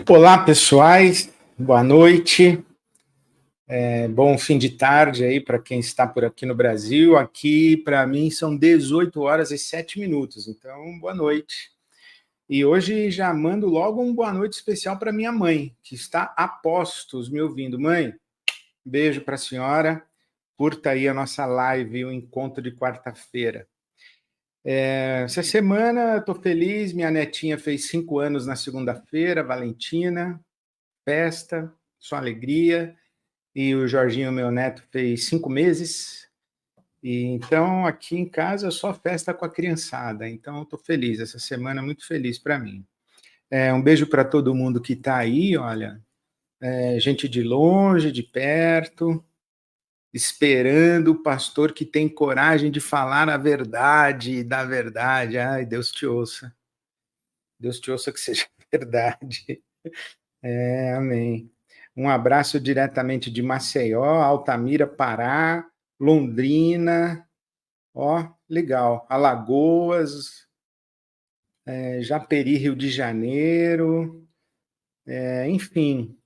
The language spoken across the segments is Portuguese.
Olá, pessoais, boa noite, bom fim de tarde aí para quem está por aqui no Brasil. Aqui, para mim, são 18 horas e 7 minutos, então, boa noite. E hoje já mando logo um boa noite especial para minha mãe, que está a postos me ouvindo. Mãe, beijo para a senhora, curta aí a nossa live, o encontro de quarta-feira. Essa semana estou feliz, minha netinha fez 5 anos na segunda-feira, Valentina, festa, só alegria, e o Jorginho, meu neto, fez 5 meses, e então aqui em casa só festa com a criançada, então estou feliz, essa semana muito feliz para mim. Um beijo para todo mundo que está aí, olha, gente de longe, de perto, esperando o pastor que tem coragem de falar a verdade, da verdade. Ai, Deus te ouça que seja verdade. Amém. Um abraço diretamente de Maceió, Altamira, Pará, Londrina, legal, Alagoas, Japeri, Rio de Janeiro, enfim,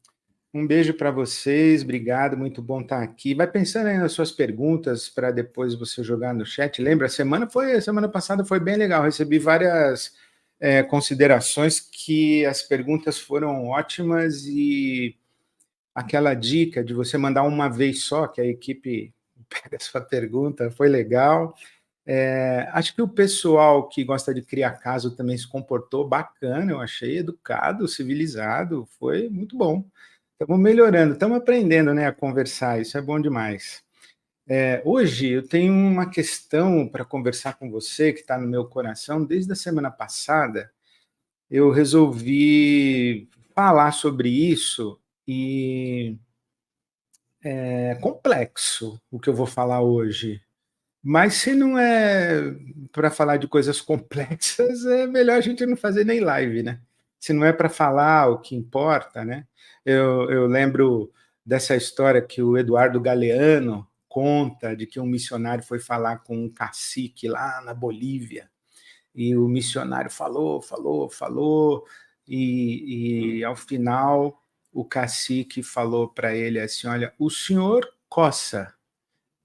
um beijo para vocês, obrigado, muito bom estar aqui. Vai pensando aí nas suas perguntas para depois você jogar no chat. Lembra, semana passada foi bem legal, recebi várias considerações que as perguntas foram ótimas e aquela dica de você mandar uma vez só, que a equipe pega a sua pergunta, foi legal. Acho que o pessoal que gosta de criar caso também se comportou bacana, eu achei educado, civilizado, foi muito bom. Estamos melhorando, estamos aprendendo, né, a conversar, isso é bom demais. Hoje eu tenho uma questão para conversar com você que está no meu coração desde a semana passada. Eu resolvi falar sobre isso e é complexo o que eu vou falar hoje. Mas se não é para falar de coisas complexas, é melhor a gente não fazer nem live, né? Se não é para falar o que importa, né? Eu lembro dessa história que o Eduardo Galeano conta de que um missionário foi falar com um cacique lá na Bolívia e o missionário falou e ao final o cacique falou para ele assim: olha, o senhor coça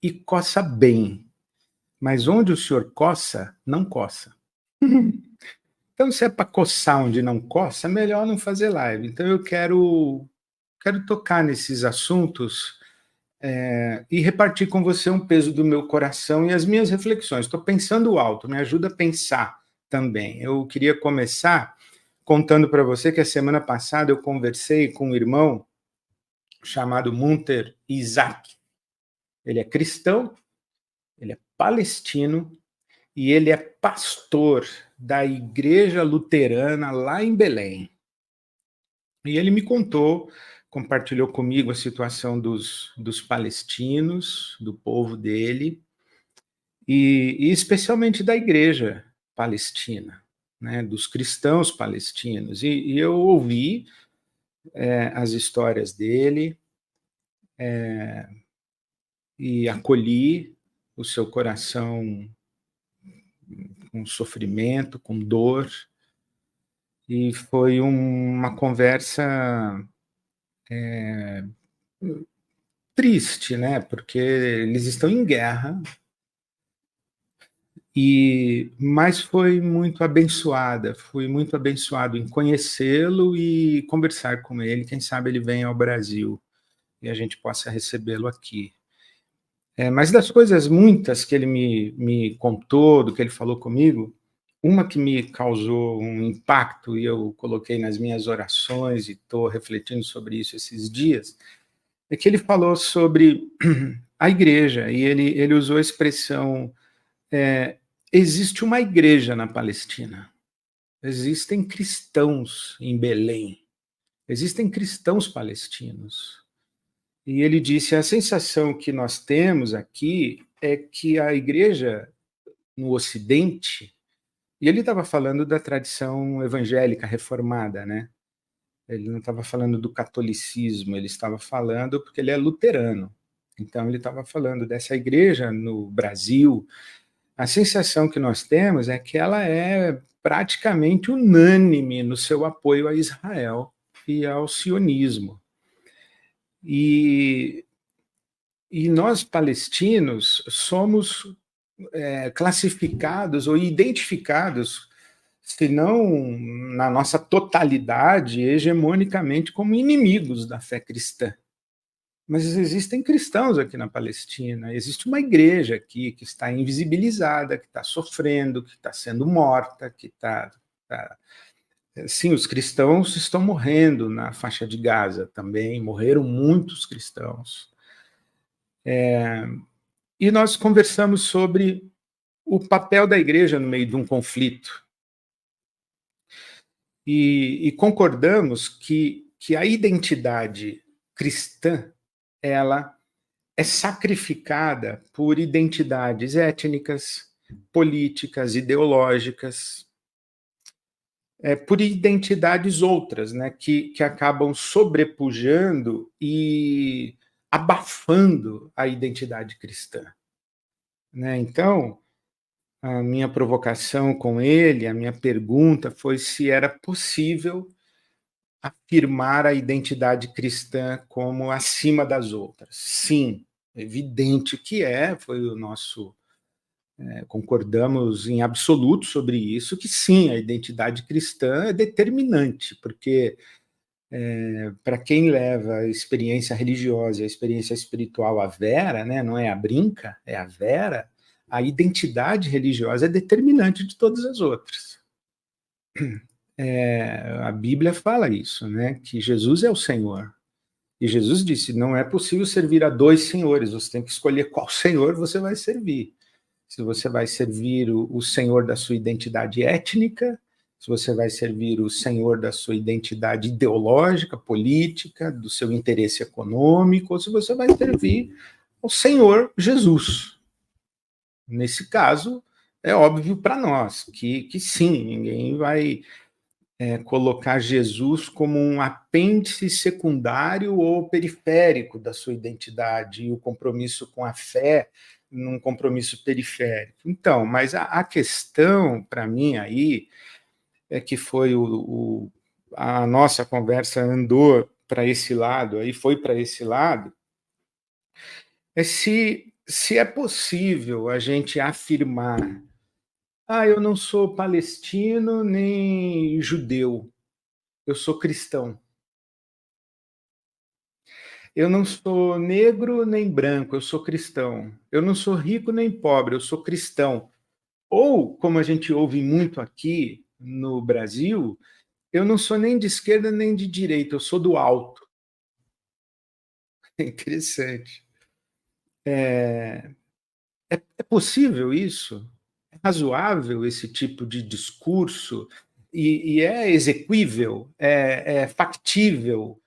e coça bem, mas onde o senhor coça, não coça. Então, se é para coçar onde não coça, melhor não fazer live. Então, eu quero tocar nesses assuntos e repartir com você um peso do meu coração e as minhas reflexões. Estou pensando alto, me ajuda a pensar também. Eu queria começar contando para você que a semana passada eu conversei com um irmão chamado Munter Isaac. Ele é cristão, ele é palestino, e ele é pastor da Igreja Luterana lá em Belém. E ele me contou, compartilhou comigo a situação dos palestinos, do povo dele, e especialmente da igreja palestina, né, dos cristãos palestinos. E eu ouvi as histórias dele e acolhi o seu coração com sofrimento, com dor, e foi uma conversa triste, né? Porque eles estão em guerra, mas foi muito abençoada, fui muito abençoado em conhecê-lo e conversar com ele. Quem sabe ele venha ao Brasil e a gente possa recebê-lo aqui. Mas das coisas muitas que ele me contou, do que ele falou comigo, uma que me causou um impacto e eu coloquei nas minhas orações e estou refletindo sobre isso esses dias, é que ele falou sobre a igreja, e ele usou a expressão, existe uma igreja na Palestina, existem cristãos em Belém, existem cristãos palestinos. E ele disse, a sensação que nós temos aqui é que a igreja no Ocidente, e ele estava falando da tradição evangélica reformada, né? Ele não estava falando do catolicismo, ele estava falando porque ele é luterano. Então, ele estava falando dessa igreja no Brasil. A sensação que nós temos é que ela é praticamente unânime no seu apoio a Israel. ao sionismo. E nós, palestinos, somos classificados ou identificados, se não na nossa totalidade, hegemonicamente, como inimigos da fé cristã. Mas existem cristãos aqui na Palestina, existe uma igreja aqui que está invisibilizada, que está sofrendo, que está sendo morta, que está... Sim, os cristãos estão morrendo na faixa de Gaza também, morreram muitos cristãos. E nós conversamos sobre o papel da igreja no meio de um conflito. E concordamos que a identidade cristã, ela é sacrificada por identidades étnicas, políticas, ideológicas, por identidades outras, né, que acabam sobrepujando e abafando a identidade cristã. Né? Então, a minha provocação com ele, a minha pergunta foi se era possível afirmar a identidade cristã como acima das outras. Sim, evidente que foi o nosso... concordamos em absoluto sobre isso, que sim, a identidade cristã é determinante, porque para quem leva a experiência religiosa e a experiência espiritual à vera, né, não é a brinca, é a vera, a identidade religiosa é determinante de todas as outras. A Bíblia fala isso, né, que Jesus é o Senhor. E Jesus disse, não é possível servir a dois senhores, você tem que escolher qual senhor você vai servir. Se você vai servir o senhor da sua identidade étnica, se você vai servir o senhor da sua identidade ideológica, política, do seu interesse econômico, ou se você vai servir o Senhor Jesus. Nesse caso, é óbvio para nós que sim, ninguém vai colocar Jesus como um apêndice secundário ou periférico da sua identidade, e o compromisso com a fé num compromisso periférico. Então, mas a questão, para mim, aí, é que foi a nossa conversa andou para esse lado, aí foi para esse lado, é se é possível a gente afirmar: eu não sou palestino nem judeu, eu sou cristão. Eu não sou negro nem branco, eu sou cristão. Eu não sou rico nem pobre, eu sou cristão. Ou, como a gente ouve muito aqui no Brasil, eu não sou nem de esquerda nem de direita, eu sou do alto. É interessante. É possível isso? É razoável esse tipo de discurso? E é exequível? É factível?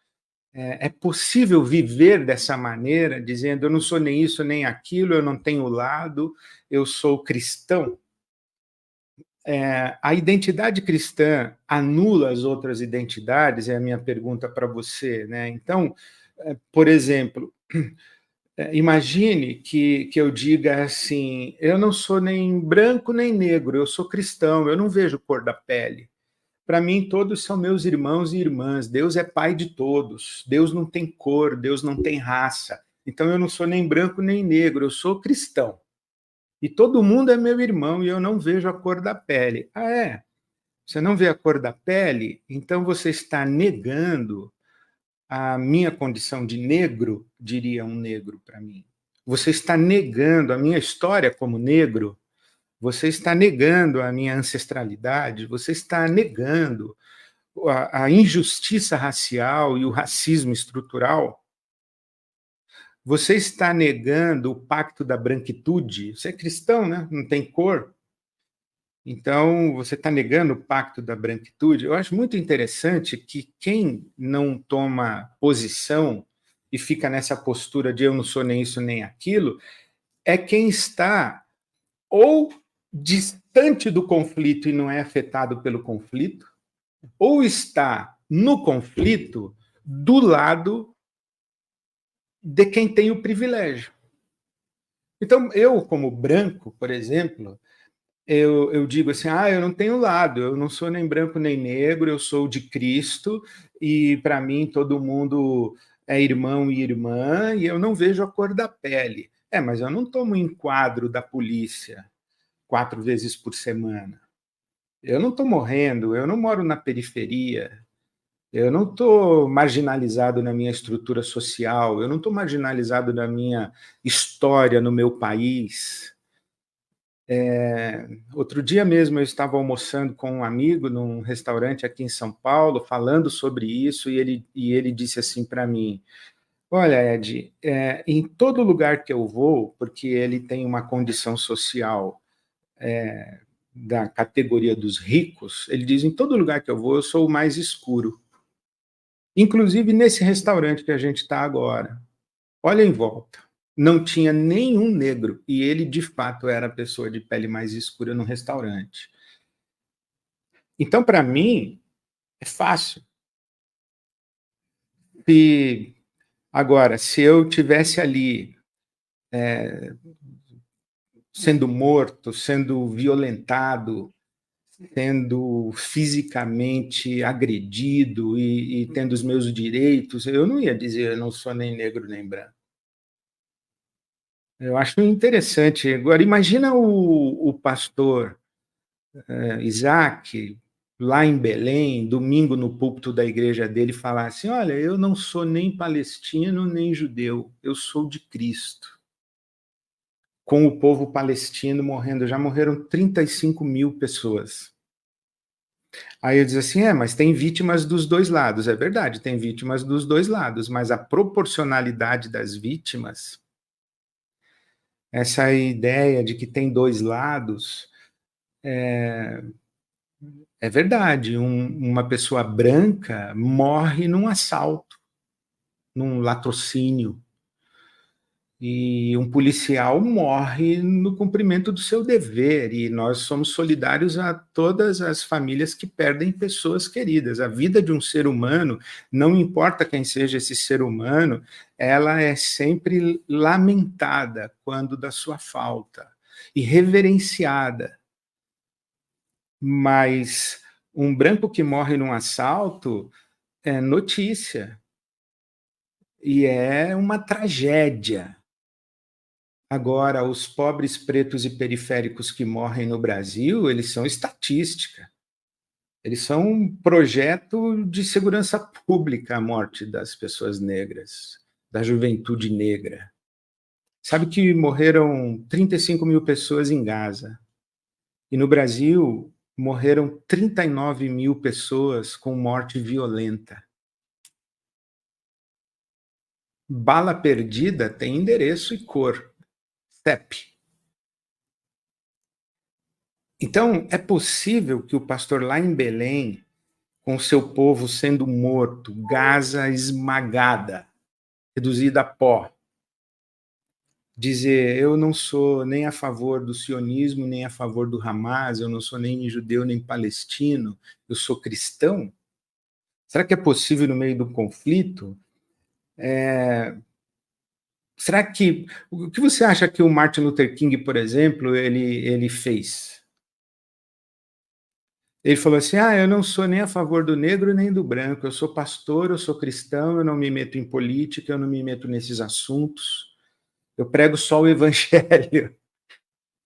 É possível viver dessa maneira, dizendo eu não sou nem isso nem aquilo, eu não tenho lado, eu sou cristão? A identidade cristã anula as outras identidades? É a minha pergunta para você, né? Então, por exemplo, imagine que eu diga assim, eu não sou nem branco nem negro, eu sou cristão, eu não vejo cor da pele. Para mim, todos são meus irmãos e irmãs, Deus é pai de todos, Deus não tem cor, Deus não tem raça. Então, eu não sou nem branco nem negro, eu sou cristão. E todo mundo é meu irmão e eu não vejo a cor da pele. Ah, é? Você não vê a cor da pele? Então você está negando a minha condição de negro, diria um negro para mim. Você está negando a minha história como negro, você está negando a minha ancestralidade, você está negando a injustiça racial e o racismo estrutural. Você está negando o pacto da branquitude. Você é cristão, né? Não tem cor. Então, você está negando o pacto da branquitude. Eu acho muito interessante que quem não toma posição e fica nessa postura de eu não sou nem isso nem aquilo, é quem está ou distante do conflito e não é afetado pelo conflito, ou está no conflito do lado de quem tem o privilégio. Então, eu, como branco, por exemplo, eu digo assim, eu não tenho lado, eu não sou nem branco nem negro, eu sou de Cristo e para mim todo mundo é irmão e irmã, e eu não vejo a cor da pele. Mas eu não tomo enquadro da polícia 4 vezes por semana. Eu não estou morrendo, eu não moro na periferia, eu não estou marginalizado na minha estrutura social, eu não estou marginalizado na minha história no meu país. Outro dia mesmo eu estava almoçando com um amigo num restaurante aqui em São Paulo, falando sobre isso, e ele disse assim para mim: olha, Ed, em todo lugar que eu vou, porque ele tem uma condição social da categoria dos ricos, ele diz: em todo lugar que eu vou, eu sou o mais escuro. Inclusive nesse restaurante que a gente está agora. Olha em volta. Não tinha nenhum negro, e ele de fato era a pessoa de pele mais escura no restaurante. Então, para mim, é fácil. Agora, se eu tivesse ali sendo morto, sendo violentado, sendo fisicamente agredido e tendo os meus direitos, eu não ia dizer eu não sou nem negro nem branco. Eu acho interessante. Agora, imagina o pastor Isaac, lá em Belém, domingo no púlpito da igreja dele, falar assim: olha, eu não sou nem palestino nem judeu, eu sou de Cristo. Com o povo palestino morrendo, já morreram 35 mil pessoas. Aí eu diz assim, mas tem vítimas dos dois lados. É verdade, tem vítimas dos dois lados, mas a proporcionalidade das vítimas, essa ideia de que tem dois lados, é verdade. Uma pessoa branca morre num assalto, num latrocínio, e um policial morre no cumprimento do seu dever, e nós somos solidários a todas as famílias que perdem pessoas queridas. A vida de um ser humano, não importa quem seja esse ser humano, ela é sempre lamentada quando da sua falta, e reverenciada. Mas um branco que morre num assalto é notícia, e é uma tragédia. Agora, os pobres pretos e periféricos que morrem no Brasil, eles são estatística. Eles são um projeto de segurança pública, a morte das pessoas negras, da juventude negra. Sabe que morreram 35 mil pessoas em Gaza. E no Brasil, morreram 39 mil pessoas com morte violenta. Bala perdida tem endereço e cor. CEP. Então, é possível que o pastor lá em Belém, com seu povo sendo morto, Gaza esmagada, reduzida a pó, dizer: eu não sou nem a favor do sionismo, nem a favor do Hamas, eu não sou nem judeu, nem palestino, eu sou cristão? Será que é possível no meio do conflito? Será que... O que você acha que o Martin Luther King, por exemplo, ele fez? Ele falou assim: eu não sou nem a favor do negro nem do branco, eu sou pastor, eu sou cristão, eu não me meto em política, eu não me meto nesses assuntos, eu prego só o evangelho.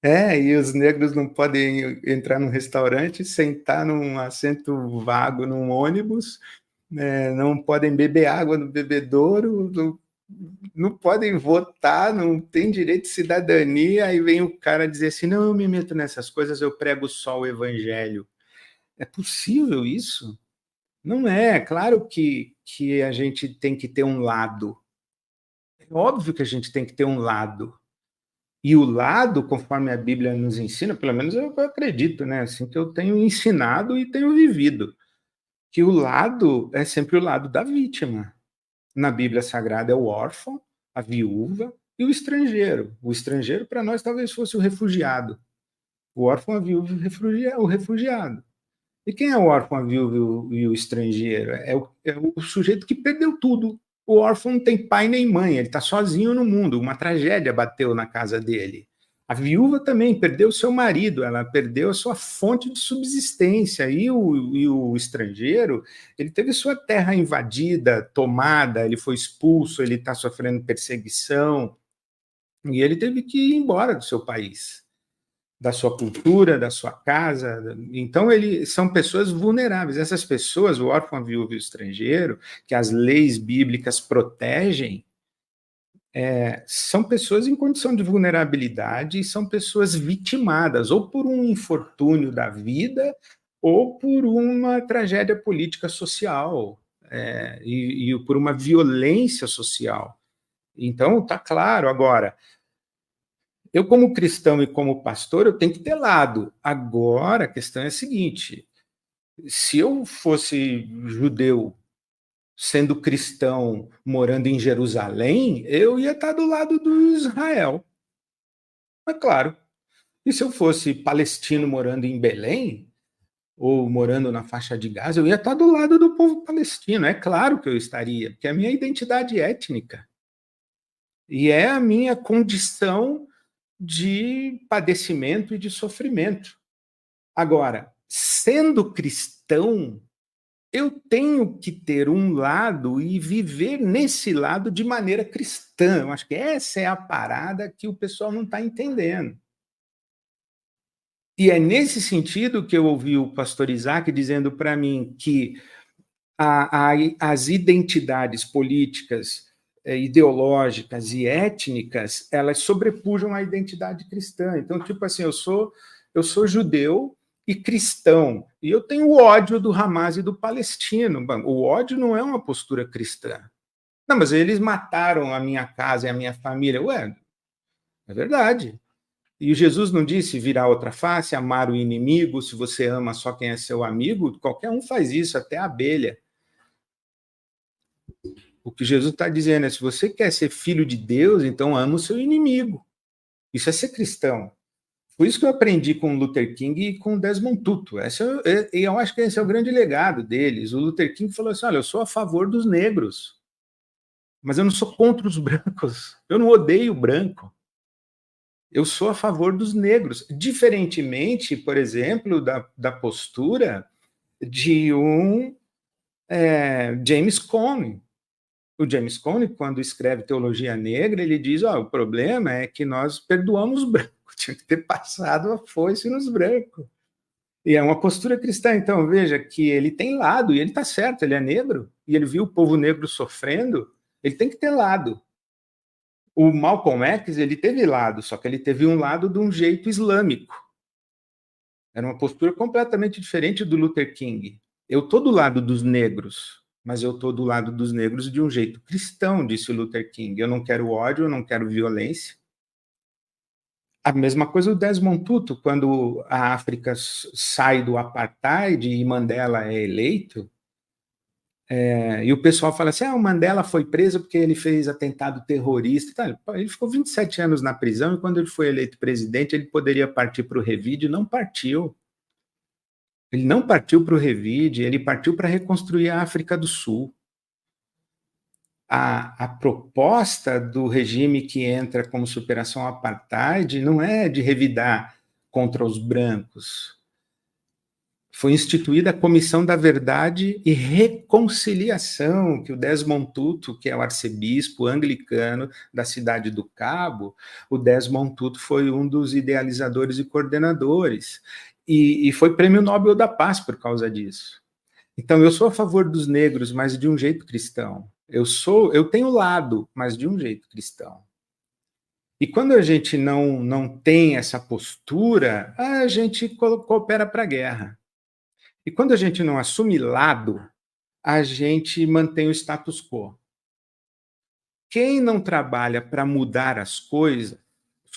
E os negros não podem entrar num restaurante, sentar num assento vago num ônibus, não podem beber água no bebedouro, não podem votar, não tem direito de cidadania. Aí vem o cara dizer assim: não, eu me meto nessas coisas, eu prego só o evangelho. É possível isso? Não é. Claro que a gente tem que ter um lado. É óbvio que a gente tem que ter um lado. E o lado, conforme a Bíblia nos ensina, pelo menos eu acredito, né? Assim que eu tenho ensinado e tenho vivido, que o lado é sempre o lado da vítima. Na Bíblia Sagrada é o órfão, a viúva e o estrangeiro. O estrangeiro, para nós, talvez fosse o refugiado. O órfão, a viúva e o refugiado. E quem é o órfão, a viúva e o estrangeiro? É o sujeito que perdeu tudo. O órfão não tem pai nem mãe, ele está sozinho no mundo, uma tragédia bateu na casa dele. A viúva também perdeu seu marido, ela perdeu a sua fonte de subsistência, e o estrangeiro, ele teve sua terra invadida, tomada, ele foi expulso, ele está sofrendo perseguição, e ele teve que ir embora do seu país, da sua cultura, da sua casa. Então, são pessoas vulneráveis. Essas pessoas, o órfão, a viúva e o estrangeiro, que as leis bíblicas protegem, são pessoas em condição de vulnerabilidade e são pessoas vitimadas, ou por um infortúnio da vida, ou por uma tragédia política social, e por uma violência social. Então, está claro. Agora, eu, como cristão e como pastor, eu tenho que ter lado. Agora, a questão é a seguinte: se eu fosse judeu, sendo cristão, morando em Jerusalém, eu ia estar do lado do Israel. É claro. E se eu fosse palestino morando em Belém, ou morando na faixa de Gaza, eu ia estar do lado do povo palestino. É claro que eu estaria, porque é a minha identidade étnica. E é a minha condição de padecimento e de sofrimento. Agora, sendo cristão, eu tenho que ter um lado e viver nesse lado de maneira cristã. Eu acho que essa é a parada que o pessoal não está entendendo. E é nesse sentido que eu ouvi o pastor Isaac dizendo para mim que as identidades políticas, ideológicas e étnicas, elas sobrepujam a identidade cristã. Então, tipo assim, eu sou judeu e cristão, e eu tenho o ódio do Hamas e do palestino. O ódio não é uma postura cristã. Não, mas eles mataram a minha casa e a minha família. Ué, é verdade. E Jesus não disse virar outra face, amar o inimigo, se você ama só quem é seu amigo? Qualquer um faz isso, até a abelha. O que Jesus está dizendo é: se você quer ser filho de Deus, então ama o seu inimigo. Isso é ser cristão. Por isso que eu aprendi com o Luther King e com o Desmond Tutu. Eu acho que esse é o grande legado deles. O Luther King falou assim: olha, eu sou a favor dos negros, mas eu não sou contra os brancos. Eu não odeio branco. Eu sou a favor dos negros. Diferentemente, por exemplo, da postura de um James Cone. O James Cone, quando escreve Teologia Negra, ele diz: o problema é que nós perdoamos os brancos, tinha que ter passado a foice nos brancos. E é uma postura cristã. Então, veja que ele tem lado, e ele está certo, ele é negro, e ele viu o povo negro sofrendo, ele tem que ter lado. O Malcolm X, ele teve lado, só que ele teve um lado de um jeito islâmico. Era uma postura completamente diferente do Luther King. Eu estou do lado dos negros, mas eu estou do lado dos negros de um jeito cristão, disse o Luther King. Eu não quero ódio, eu não quero violência. A mesma coisa o Desmond Tutu, quando a África sai do apartheid e Mandela é eleito, e o pessoal fala assim: o Mandela foi preso porque ele fez atentado terrorista. Ele ficou 27 anos na prisão, e quando ele foi eleito presidente, ele poderia partir para o Revide, não partiu. Ele não partiu para o Revide, ele partiu para reconstruir a África do Sul. A proposta do regime que entra como superação ao apartheid não é de revidar contra os brancos. Foi instituída a Comissão da Verdade e Reconciliação, que o Desmond Tutu, que é o arcebispo anglicano da cidade do Cabo, o Desmond Tutu foi um dos idealizadores e coordenadores, e foi Prêmio Nobel da Paz por causa disso. Então, eu sou a favor dos negros, mas de um jeito cristão. Eu tenho lado, mas de um jeito cristão. E quando a gente não tem essa postura, a gente coopera para a guerra. E quando a gente não assume lado, a gente mantém o status quo. Quem não trabalha para mudar as coisas,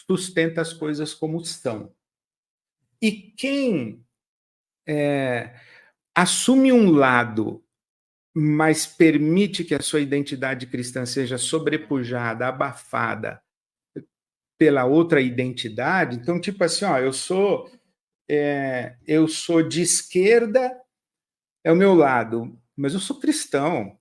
sustenta as coisas como são. E quem assume um lado, mas permite que a sua identidade cristã seja sobrepujada, abafada pela outra identidade, então, tipo assim, eu sou de esquerda, é o meu lado, mas eu sou cristão.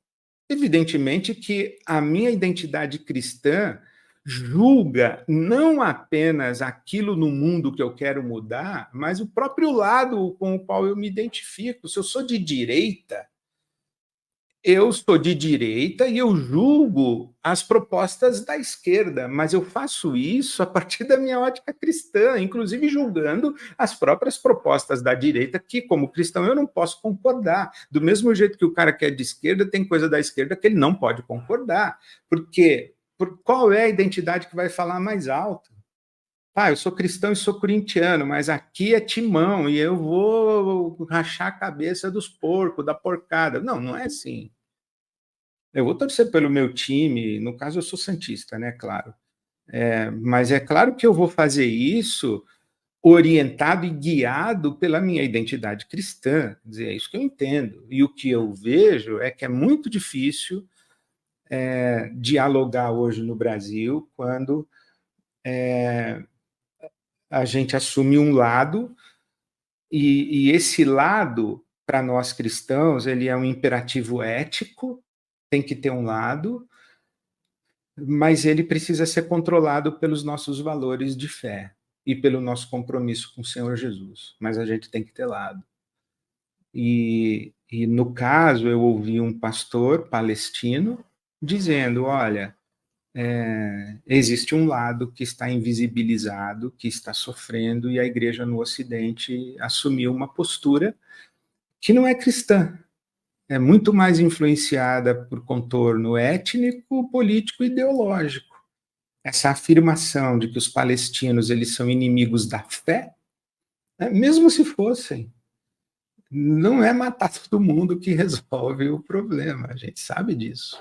Evidentemente que a minha identidade cristã julga não apenas aquilo no mundo que eu quero mudar, mas o próprio lado com o qual eu me identifico. Se eu sou de direita, eu sou de direita e eu julgo as propostas da esquerda, mas eu faço isso a partir da minha ótica cristã, inclusive julgando as próprias propostas da direita, que, como cristão, eu não posso concordar. Do mesmo jeito que o cara que é de esquerda, tem coisa da esquerda que ele não pode concordar. Porque qual é a identidade que vai falar mais alto? Eu sou cristão e sou corintiano, mas aqui é Timão e eu vou rachar a cabeça dos porcos, da porcada. Não, não é assim. Eu vou torcer pelo meu time, no caso eu sou santista, né, claro. Mas é claro que eu vou fazer isso orientado e guiado pela minha identidade cristã. Quer dizer, é isso que eu entendo. E o que eu vejo é que é muito difícil dialogar hoje no Brasil quando a gente assume um lado e esse lado, para nós cristãos, ele é um imperativo ético, tem que ter um lado, mas ele precisa ser controlado pelos nossos valores de fé e pelo nosso compromisso com o Senhor Jesus. Mas a gente tem que ter lado. E no caso, eu ouvi um pastor palestino dizendo: olha, existe um lado que está invisibilizado, que está sofrendo, e a igreja no Ocidente assumiu uma postura que não é cristã. É muito mais influenciada por contorno étnico, político e ideológico. Essa afirmação de que os palestinos eles são inimigos da fé, mesmo se fossem, não é matar todo mundo que resolve o problema, a gente sabe disso.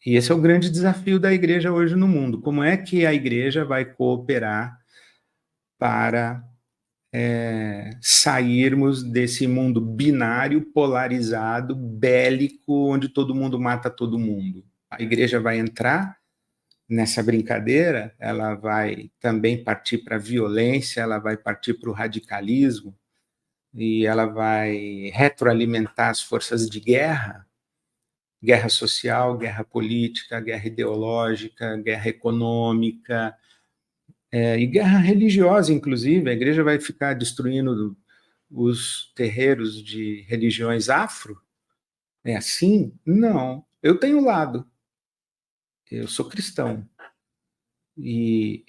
E esse é o grande desafio da igreja hoje no mundo. Como é que a igreja vai cooperar para sairmos desse mundo binário, polarizado, bélico, onde todo mundo mata todo mundo? A igreja vai entrar nessa brincadeira, ela vai também partir para a violência, ela vai partir para o radicalismo, e ela vai retroalimentar as forças de guerra, guerra social, guerra política, guerra ideológica, guerra econômica, e guerra religiosa, inclusive. A igreja vai ficar destruindo os terreiros de religiões afro? É assim? Não. Eu tenho lado. Eu sou cristão. E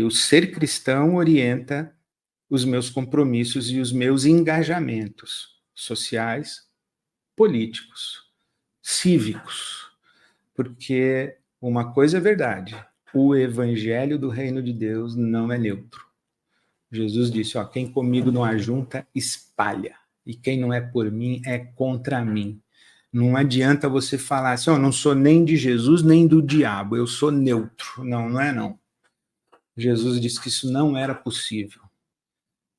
o ser cristão orienta os meus compromissos e os meus engajamentos sociais, políticos, cívicos. Porque uma coisa é verdade: o evangelho do reino de Deus não é neutro. Jesus disse: quem comigo não ajunta, espalha. E quem não é por mim é contra mim. Não adianta você falar assim: não sou nem de Jesus nem do diabo, eu sou neutro. Não, não é não. Jesus disse que isso não era possível.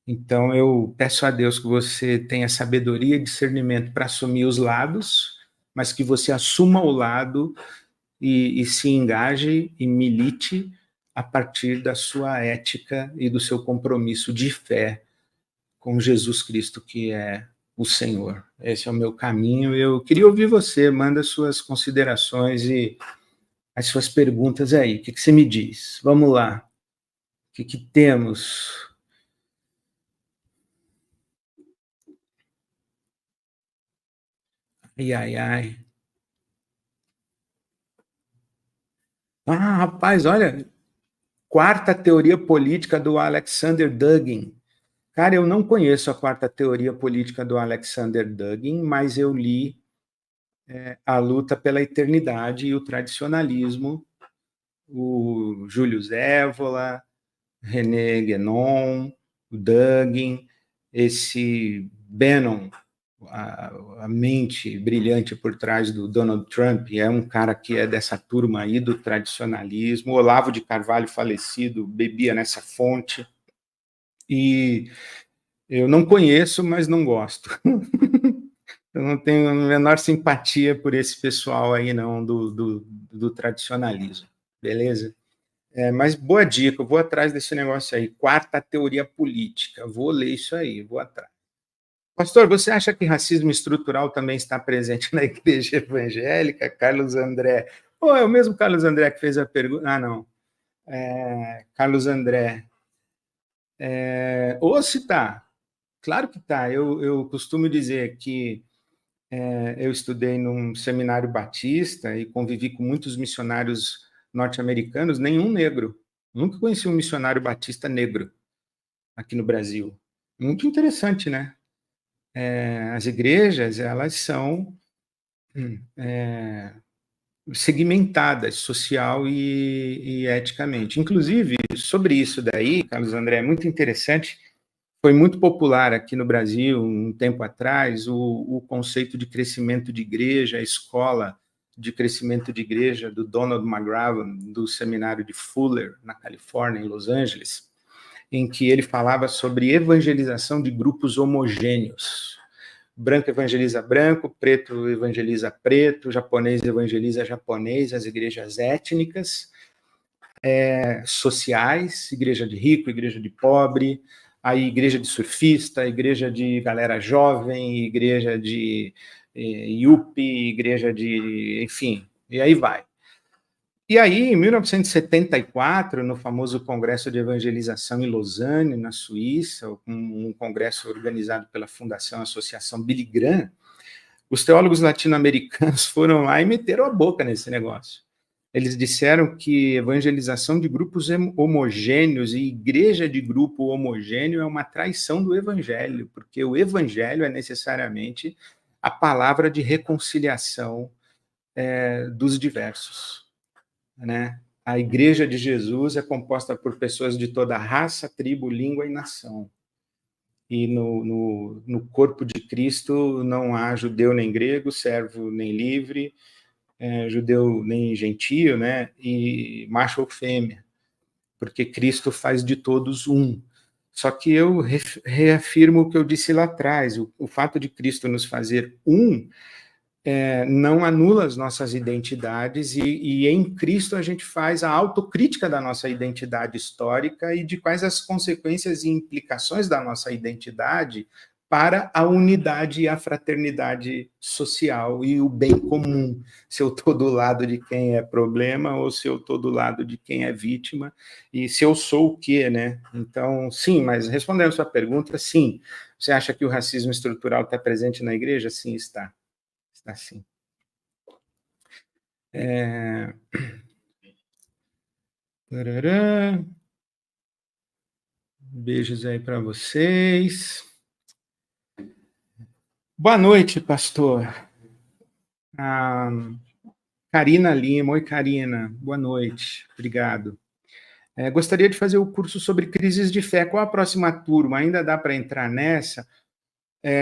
Então eu peço a Deus que você tenha sabedoria e discernimento para assumir os lados, mas que você assuma o lado e se engaje e milite a partir da sua ética e do seu compromisso de fé com Jesus Cristo, que é o Senhor. Esse é o meu caminho. Eu queria ouvir você, manda suas considerações e as suas perguntas aí. O que você me diz? Vamos lá. O que temos? Ai, ai, ai. Rapaz, olha, quarta teoria política do Alexander Dugin. Cara, eu não conheço a quarta teoria política do Alexander Dugin, mas eu li A Luta pela Eternidade e o Tradicionalismo, o Júlio Evola, René Guénon, o Dugin, esse Bannon, a mente brilhante por trás do Donald Trump, é um cara que é dessa turma aí do tradicionalismo. O Olavo de Carvalho, falecido, bebia nessa fonte. E eu não conheço, mas não gosto. Eu não tenho a menor simpatia por esse pessoal aí, não, do tradicionalismo. Beleza? Mas boa dica, eu vou atrás desse negócio aí. Quarta teoria política. Vou ler isso aí, vou atrás. Pastor, você acha que racismo estrutural também está presente na igreja evangélica? Carlos André. É o mesmo Carlos André que fez a pergunta? Não. Carlos André. Ou se tá, claro que tá. Eu costumo dizer que eu estudei num seminário batista e convivi com muitos missionários norte-americanos, nenhum negro. Nunca conheci um missionário batista negro aqui no Brasil. Muito interessante, né? As igrejas, elas são segmentadas social e eticamente. Inclusive, sobre isso daí, Carlos André, é muito interessante. Foi muito popular aqui no Brasil, um tempo atrás, o conceito de crescimento de igreja, a escola de crescimento de igreja do Donald McGavran, do seminário de Fuller, na Califórnia, em Los Angeles, em que ele falava sobre evangelização de grupos homogêneos. Branco evangeliza branco, preto evangeliza preto, japonês evangeliza japonês, as igrejas étnicas, sociais, igreja de rico, igreja de pobre, a igreja de surfista, a igreja de galera jovem, igreja de yuppie, igreja de, enfim, e aí vai. E aí, em 1974, no famoso Congresso de Evangelização em Lausanne, na Suíça, um congresso organizado pela Fundação Associação Billy Graham, os teólogos latino-americanos foram lá e meteram a boca nesse negócio. Eles disseram que evangelização de grupos homogêneos e igreja de grupo homogêneo é uma traição do evangelho, porque o evangelho é necessariamente a palavra de reconciliação dos diversos, né? A igreja de Jesus é composta por pessoas de toda raça, tribo, língua e nação. E no corpo de Cristo não há judeu nem grego, servo nem livre, judeu nem gentio, né? E macho ou fêmea, porque Cristo faz de todos um. Só que eu reafirmo o que eu disse lá atrás, o fato de Cristo nos fazer um não anula as nossas identidades e em Cristo a gente faz a autocrítica da nossa identidade histórica e de quais as consequências e implicações da nossa identidade para a unidade e a fraternidade social e o bem comum, se eu estou do lado de quem é problema ou se eu estou do lado de quem é vítima, e se eu sou o quê, né? Então, sim, mas respondendo a sua pergunta, sim. Você acha que o racismo estrutural está presente na igreja? Sim, está. Assim. Beijos aí para vocês. Boa noite, pastor. Karina Lima. Oi, Karina. Boa noite. Obrigado. Gostaria de fazer o curso sobre crises de fé. Qual a próxima turma? Ainda dá para entrar nessa?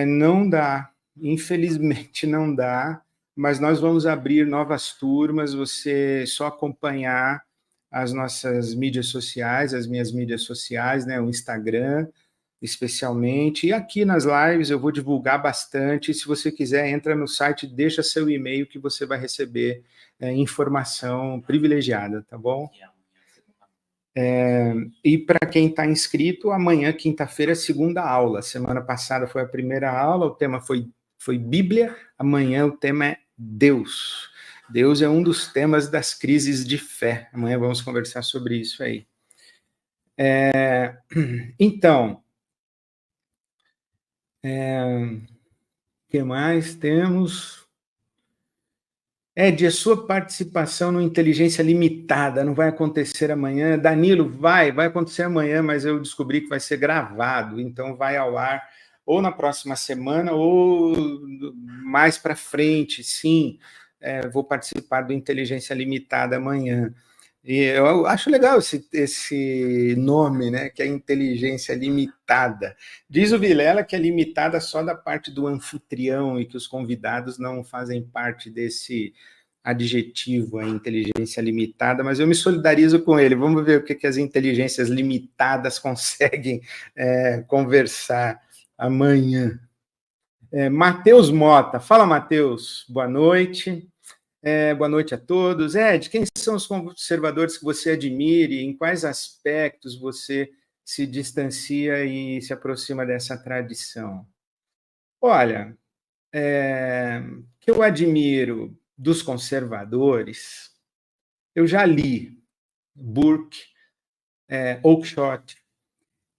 Não dá. Infelizmente não dá, mas nós vamos abrir novas turmas. Você só acompanhar as nossas mídias sociais, as minhas mídias sociais, né, o Instagram, especialmente, e aqui nas lives eu vou divulgar bastante. Se você quiser, entra no site, deixa seu e-mail que você vai receber informação privilegiada, tá bom? E para quem está inscrito, amanhã, quinta-feira, é a segunda aula. Semana passada foi a primeira aula, o tema foi Bíblia, amanhã o tema é Deus. Deus é um dos temas das crises de fé. Amanhã vamos conversar sobre isso aí. Então, o que mais temos? Ed, a sua participação no Inteligência Limitada não vai acontecer amanhã. Danilo, vai acontecer amanhã, mas eu descobri que vai ser gravado, então vai ao ar ou na próxima semana ou mais para frente, sim. Vou participar do Inteligência Limitada amanhã. E eu acho legal esse nome, né, que é inteligência limitada. Diz o Vilela que é limitada só da parte do anfitrião e que os convidados não fazem parte desse adjetivo, a inteligência limitada, mas eu me solidarizo com ele. Vamos ver o que as inteligências limitadas conseguem conversar amanhã. Matheus Mota. Fala, Matheus. Boa noite. Boa noite a todos. Ed, quem são os conservadores que você admira? Em quais aspectos você se distancia e se aproxima dessa tradição? Olha, que eu admiro dos conservadores, eu já li Burke, Oakeshott.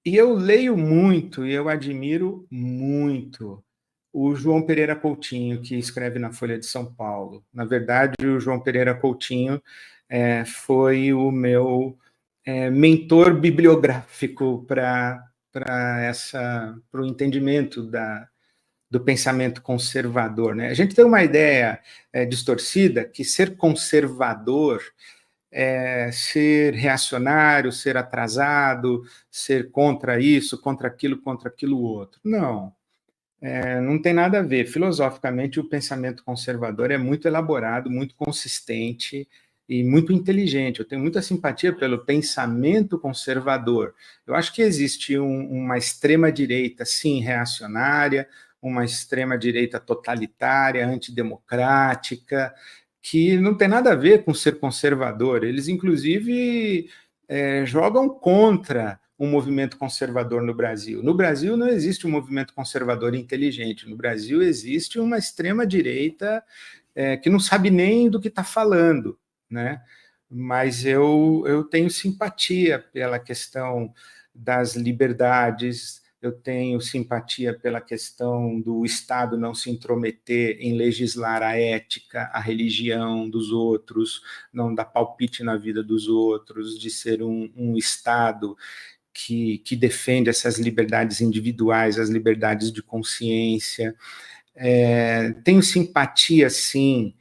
E eu leio muito e eu admiro muito o João Pereira Coutinho, que escreve na Folha de São Paulo. Na verdade, o João Pereira Coutinho foi o meu mentor bibliográfico para o entendimento do pensamento conservador, né? A gente tem uma ideia distorcida que ser conservador ser reacionário, ser atrasado, ser contra isso, contra aquilo outro. Não, não tem nada a ver. Filosoficamente, o pensamento conservador é muito elaborado, muito consistente e muito inteligente. Eu tenho muita simpatia pelo pensamento conservador. Eu acho que existe uma extrema-direita, sim, reacionária, uma extrema-direita totalitária, antidemocrática, que não tem nada a ver com ser conservador. Eles, inclusive, jogam contra um movimento conservador no Brasil. No Brasil não existe um movimento conservador inteligente. No Brasil existe uma extrema-direita que não sabe nem do que está falando, né? Mas eu tenho simpatia pela questão das liberdades, eu tenho simpatia pela questão do Estado não se intrometer em legislar a ética, a religião dos outros, não dar palpite na vida dos outros, de ser um Estado que defende essas liberdades individuais, as liberdades de consciência. Tenho simpatia, sim,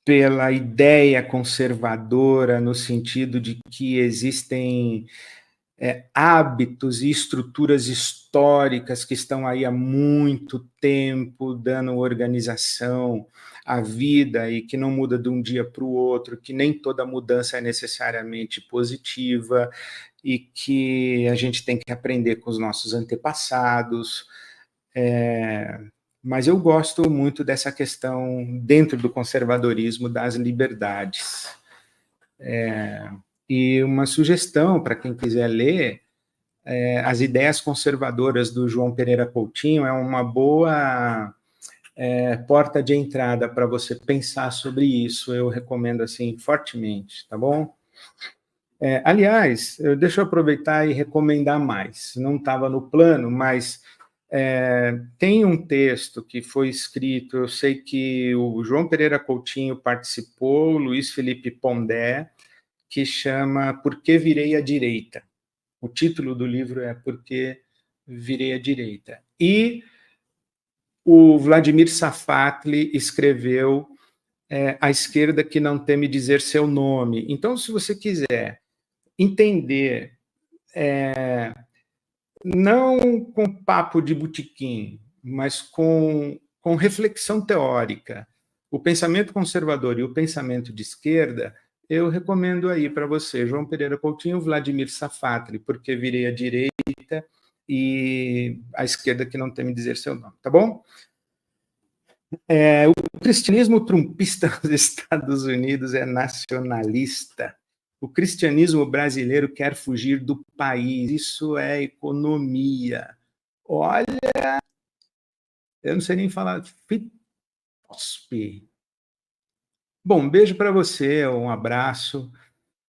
pela ideia conservadora, no sentido de que existem hábitos e estruturas históricas que estão aí há muito tempo dando organização à vida e que não muda de um dia para o outro, que nem toda mudança é necessariamente positiva e que a gente tem que aprender com os nossos antepassados. Mas eu gosto muito dessa questão, dentro do conservadorismo, das liberdades. E uma sugestão para quem quiser ler, As Ideias Conservadoras, do João Pereira Coutinho, é uma boa porta de entrada para você pensar sobre isso. Eu recomendo assim fortemente, tá bom? Aliás, deixa eu aproveitar e recomendar mais. Não estava no plano, mas tem um texto que foi escrito, eu sei que o João Pereira Coutinho participou, o Luiz Felipe Pondé, que chama Por que Virei à Direita? O título do livro é Por que Virei à Direita. E o Vladimir Safatli escreveu A Esquerda que Não Teme Dizer Seu Nome. Então, se você quiser entender, não com papo de botequim, mas com reflexão teórica, o pensamento conservador e o pensamento de esquerda, eu recomendo aí para você, João Pereira Coutinho, Vladimir Safatli, Porque Virei à Direita, e A Esquerda que Não Teme Dizer Seu Nome, tá bom? O cristianismo trumpista nos Estados Unidos é nacionalista. O cristianismo brasileiro quer fugir do país. Isso é economia. Olha, eu não sei nem falar. Fitospe. Bom, um beijo para você, um abraço.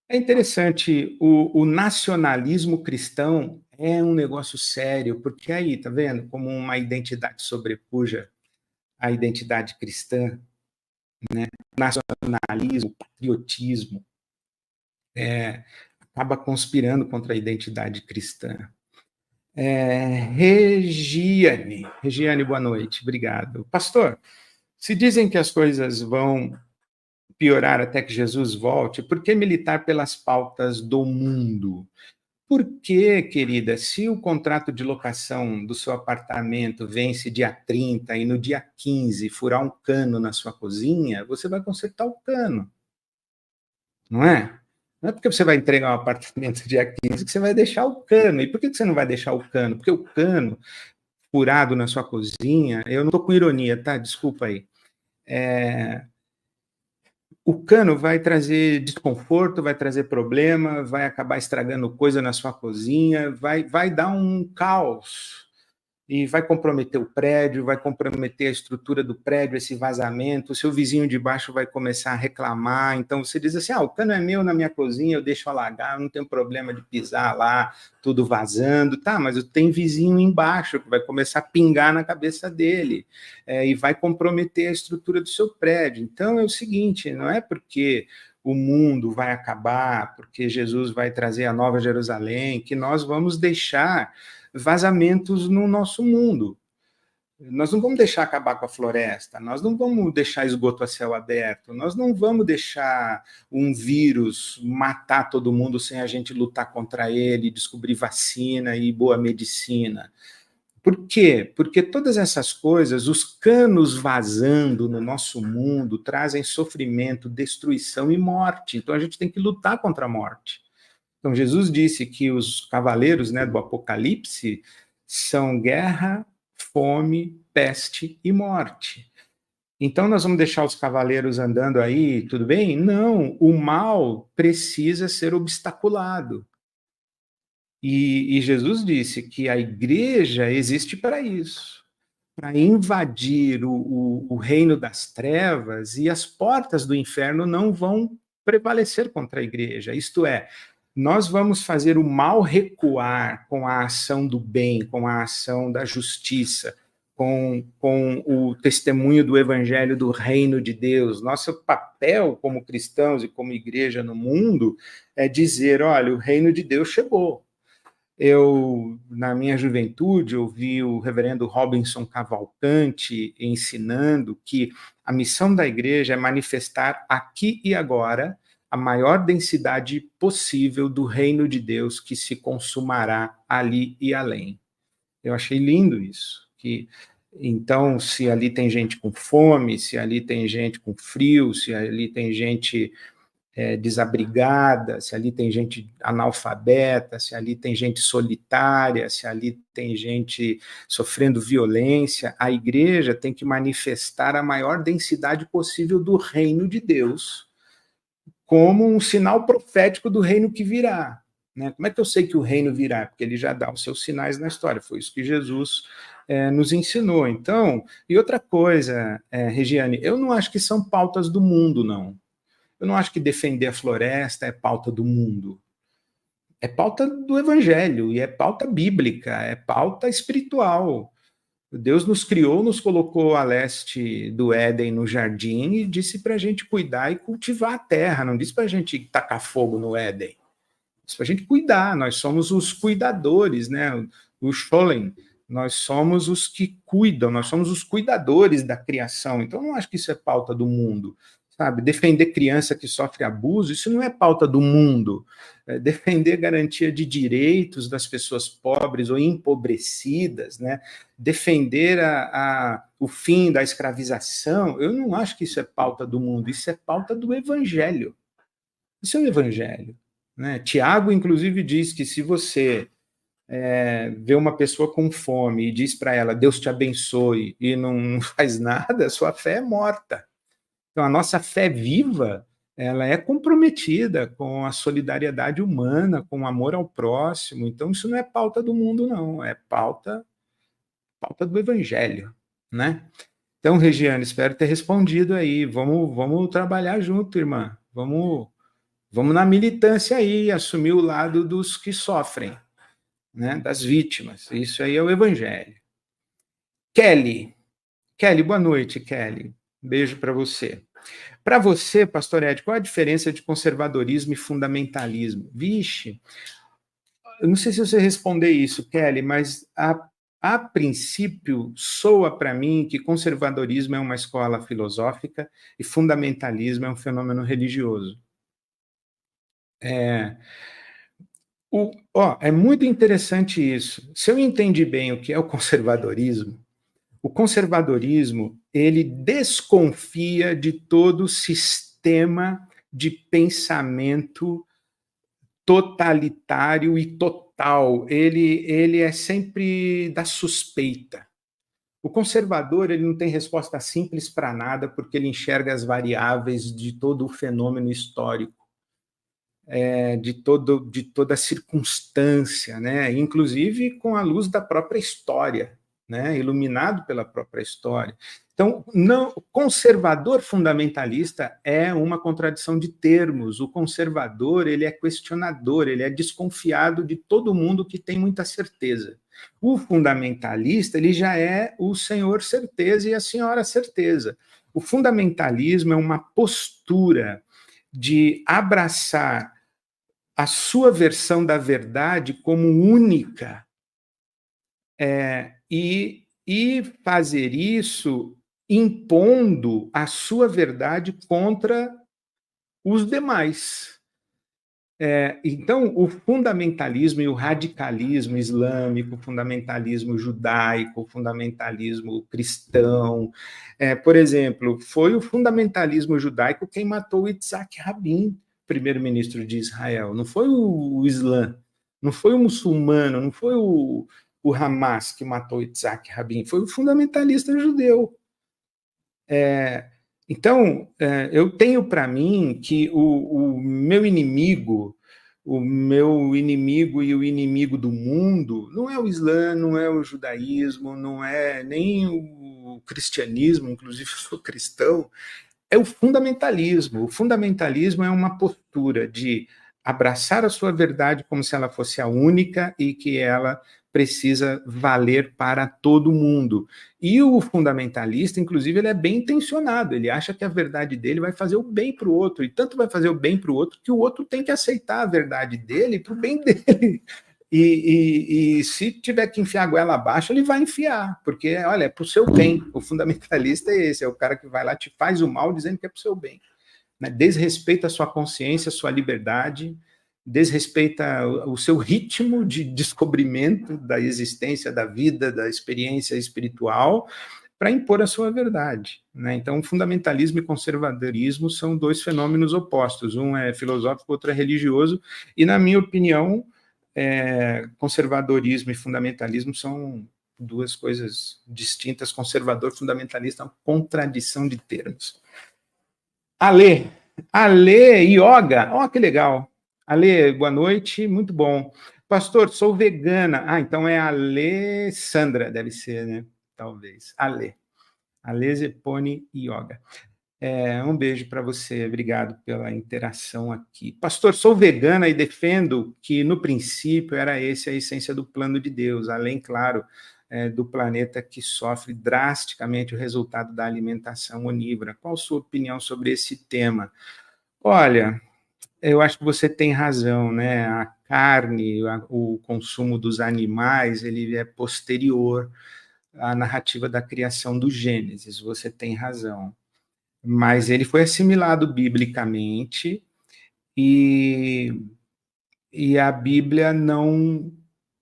É interessante, o nacionalismo cristão é um negócio sério, porque aí, tá vendo, como uma identidade sobrepuja a identidade cristã, né? Nacionalismo, patriotismo, acaba conspirando contra a identidade cristã. Regiane, boa noite, obrigado. Pastor, se dizem que as coisas vão piorar até que Jesus volte, por que militar pelas pautas do mundo? Por que, querida, se o contrato de locação do seu apartamento vence dia 30 e no dia 15 furar um cano na sua cozinha, você vai consertar o cano, não é? Não é porque você vai entregar um apartamento dia 15 que você vai deixar o cano. E por que você não vai deixar o cano? Porque o cano furado na sua cozinha, eu não estou com ironia, tá? Desculpa aí. O cano vai trazer desconforto, vai trazer problema, vai acabar estragando coisa na sua cozinha, vai dar um caos. e vai comprometer o prédio, vai comprometer a estrutura do prédio, esse vazamento, o seu vizinho de baixo vai começar a reclamar, então você diz assim, o cano é meu na minha cozinha, eu deixo alagar, eu não tenho problema de pisar lá, tudo vazando, tá, mas tem vizinho embaixo que vai começar a pingar na cabeça dele, e vai comprometer a estrutura do seu prédio. Então é o seguinte, não é porque o mundo vai acabar, porque Jesus vai trazer a Nova Jerusalém, que nós vamos deixar vazamentos no nosso mundo. Nós não vamos deixar acabar com a floresta, nós não vamos deixar esgoto a céu aberto, nós não vamos deixar um vírus matar todo mundo sem a gente lutar contra ele, descobrir vacina e boa medicina. Por quê? Porque todas essas coisas, os canos vazando no nosso mundo, trazem sofrimento, destruição e morte. Então a gente tem que lutar contra a morte. Então, Jesus disse que os cavaleiros, né, do Apocalipse são guerra, fome, peste e morte. Então, nós vamos deixar os cavaleiros andando aí, tudo bem? Não, o mal precisa ser obstaculado. E Jesus disse que a igreja existe para isso, para invadir o reino das trevas, e as portas do inferno não vão prevalecer contra a igreja. Isto é, nós vamos fazer o mal recuar com a ação do bem, com a ação da justiça, com o testemunho do evangelho do reino de Deus. Nosso papel como cristãos e como igreja no mundo é dizer, olha, o reino de Deus chegou. Eu, na minha juventude, ouvi o reverendo Robinson Cavalcante ensinando que a missão da igreja é manifestar aqui e agora a maior densidade possível do reino de Deus que se consumará ali e além. Eu achei lindo isso. Então, se ali tem gente com fome, se ali tem gente com frio, se ali tem gente desabrigada, se ali tem gente analfabeta, se ali tem gente solitária, se ali tem gente sofrendo violência, a igreja tem que manifestar a maior densidade possível do reino de Deus, como um sinal profético do reino que virá. Né? Como é que eu sei que o reino virá? Porque ele já dá os seus sinais na história, foi isso que Jesus nos ensinou. Então, e outra coisa, Regiane, eu não acho que são pautas do mundo, não. Eu não acho que defender a floresta é pauta do mundo. É pauta do evangelho, e é pauta bíblica, é pauta espiritual. Deus nos criou, nos colocou a leste do Éden no jardim e disse para a gente cuidar e cultivar a terra, não disse para a gente tacar fogo no Éden. Disse para a gente cuidar, nós somos os cuidadores, né? O Scholem, nós somos os que cuidam, nós somos os cuidadores da criação. Então, eu não acho que isso é pauta do mundo. Sabe, defender criança que sofre abuso, isso não é pauta do mundo. Defender garantia de direitos das pessoas pobres ou empobrecidas, né? Defender o fim da escravização, eu não acho que isso é pauta do mundo, isso é pauta do evangelho. Isso é o evangelho. Né? Tiago, inclusive, diz que se você vê uma pessoa com fome e diz para ela, Deus te abençoe, e não faz nada, sua fé é morta. Então, a nossa fé viva, ela é comprometida com a solidariedade humana, com o amor ao próximo. Então, isso não é pauta do mundo, não. É pauta do evangelho, né? Então, Regiane, espero ter respondido aí. Vamos trabalhar junto, irmã. Vamos na militância aí, assumir o lado dos que sofrem, né? Das vítimas. Isso aí é o evangelho. Kelly, boa noite, Kelly. Beijo para você. Para você, pastor Ed, qual a diferença de conservadorismo e fundamentalismo? Vixe, eu não sei se você responder isso, Kelly, mas a princípio soa para mim que conservadorismo é uma escola filosófica e fundamentalismo é um fenômeno religioso. É muito interessante isso. Se eu entendi bem o que é o conservadorismo, ele desconfia de todo sistema de pensamento totalitário e total. Ele é sempre da suspeita. O conservador, ele não tem resposta simples para nada, porque ele enxerga as variáveis de todo o fenômeno histórico, de toda a circunstância, né? Inclusive com a luz da própria história. né? Iluminado pela própria história. Então, não, conservador fundamentalista é uma contradição de termos. O conservador, ele é questionador, ele é desconfiado de todo mundo que tem muita certeza. O fundamentalista, ele já é o senhor certeza e a senhora certeza. O fundamentalismo é uma postura de abraçar a sua versão da verdade como única, e fazer isso impondo a sua verdade contra os demais. Então, o fundamentalismo e o radicalismo islâmico, o fundamentalismo judaico, o fundamentalismo cristão, por exemplo, foi o fundamentalismo judaico quem matou Yitzhak Rabin, primeiro-ministro de Israel, não foi o Islã, não foi o muçulmano, não foi o Hamas que matou Yitzhak Rabin, foi o fundamentalista judeu. Então, eu tenho para mim que o meu inimigo e o inimigo do mundo não é o Islã, não é o judaísmo, não é nem o cristianismo, inclusive eu sou cristão, é o fundamentalismo. O fundamentalismo é uma postura de abraçar a sua verdade como se ela fosse a única e que ela precisa valer para todo mundo. E o fundamentalista, inclusive, ele é bem intencionado, ele acha que a verdade dele vai fazer o bem para o outro, e tanto vai fazer o bem para o outro que o outro tem que aceitar a verdade dele para o bem dele. E se tiver que enfiar a goela abaixo, ele vai enfiar, porque, olha, é para o seu bem. O fundamentalista é esse, é o cara que vai lá, te faz o mal dizendo que é para o seu bem. Né? Desrespeita a sua consciência, a sua liberdade, desrespeita o seu ritmo de descobrimento da existência, da vida, da experiência espiritual, para impor a sua verdade. Né? Então, fundamentalismo e conservadorismo são dois fenômenos opostos. Um é filosófico, outro é religioso, e, na minha opinião, conservadorismo e fundamentalismo são duas coisas distintas. Conservador, fundamentalista, é uma contradição de termos. Ale Yoga, ó, que legal. Ale, boa noite, muito bom. Pastor, sou vegana. Ah, então é Alessandra, deve ser, né? Talvez. Ale Zeponi Yoga. Um beijo para você, obrigado pela interação aqui. Pastor, sou vegana e defendo que, no princípio, era essa a essência do plano de Deus, além, claro, do planeta que sofre drasticamente o resultado da alimentação onívora. Qual a sua opinião sobre esse tema? Olha, eu acho que você tem razão, né? A carne, o consumo dos animais, ele é posterior à narrativa da criação do Gênesis, você tem razão. Mas ele foi assimilado biblicamente e a Bíblia não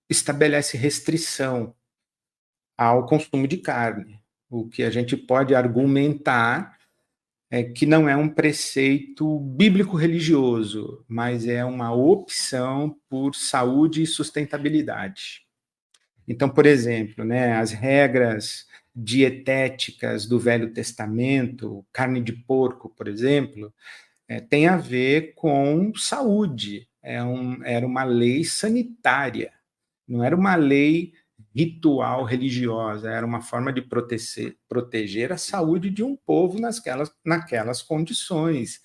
estabelece restrição ao consumo de carne. O que a gente pode argumentar é que não é um preceito bíblico-religioso, mas é uma opção por saúde e sustentabilidade. Então, por exemplo, né, as regras dietéticas do Velho Testamento, carne de porco, por exemplo, tem a ver com saúde. Era uma lei sanitária, não era uma lei ritual religiosa, era uma forma de proteger a saúde de um povo naquelas condições.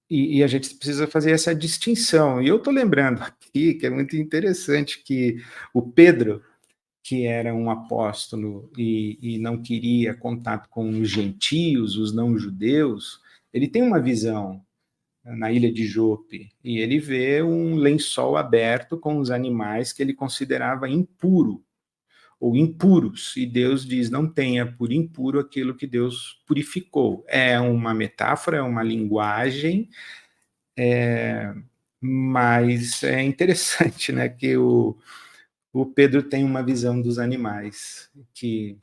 E a gente precisa fazer essa distinção. E eu estou lembrando aqui que é muito interessante que o Pedro, que era um apóstolo e não queria contato com os gentios, os não-judeus, ele tem uma visão na ilha de Jope, e ele vê um lençol aberto com os animais que ele considerava impuro, ou impuros, e Deus diz, não tenha por impuro aquilo que Deus purificou. É uma metáfora, é uma linguagem, mas é interessante, né, que o Pedro tem uma visão dos animais que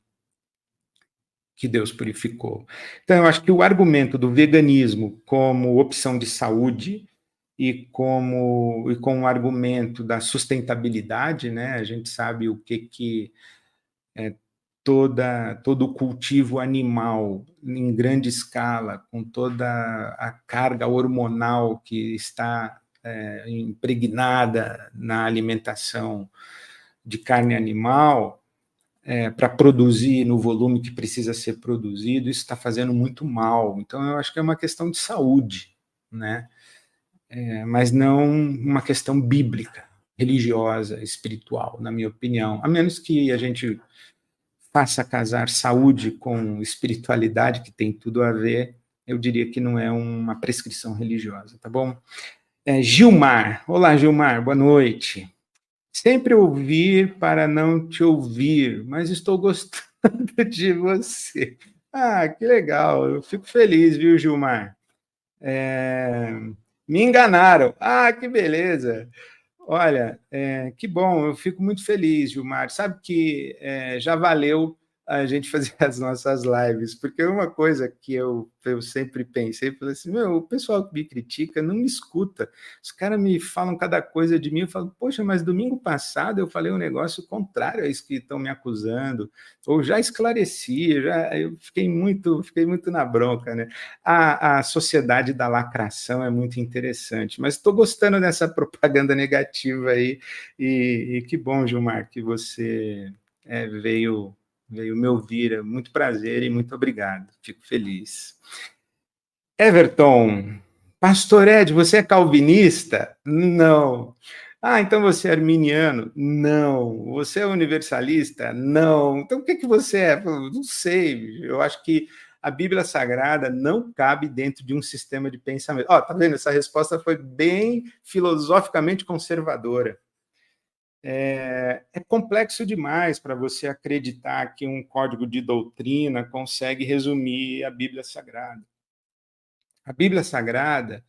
Deus purificou. Então, eu acho que o argumento do veganismo como opção de saúde e com o argumento da sustentabilidade, né? A gente sabe o que todo o cultivo animal em grande escala, com toda a carga hormonal que está impregnada na alimentação de carne animal para produzir no volume que precisa ser produzido, isso está fazendo muito mal. Então, eu acho que é uma questão de saúde, né? Mas não uma questão bíblica, religiosa, espiritual, na minha opinião. A menos que a gente faça casar saúde com espiritualidade, que tem tudo a ver, eu diria que não é uma prescrição religiosa, tá bom? Gilmar. Olá, Gilmar, boa noite. Sempre ouvir para não te ouvir, mas estou gostando de você. Ah, que legal, eu fico feliz, viu, Gilmar? Me enganaram. Ah, que beleza. Olha, que bom, eu fico muito feliz, Gilmar. Sabe que já valeu a gente fazer as nossas lives, porque uma coisa que eu sempre pensei, falei assim, meu, o pessoal que me critica não me escuta. Os caras me falam cada coisa de mim, eu falo, poxa, mas domingo passado eu falei um negócio contrário a isso que estão me acusando, ou já esclareci, eu fiquei muito na bronca, né? A sociedade da lacração é muito interessante, mas estou gostando dessa propaganda negativa aí, e que bom, Gilmar, que você veio me ouvir, é muito prazer e muito obrigado, fico feliz. Everton, Pastor Ed, você é calvinista? Não. Ah, então você é arminiano? Não. Você é universalista? Não. Então o que que você é? Não sei. Eu acho que a Bíblia Sagrada não cabe dentro de um sistema de pensamento. Ó, tá vendo? Essa resposta foi bem filosoficamente conservadora. É complexo demais para você acreditar que um código de doutrina consegue resumir a Bíblia Sagrada. A Bíblia Sagrada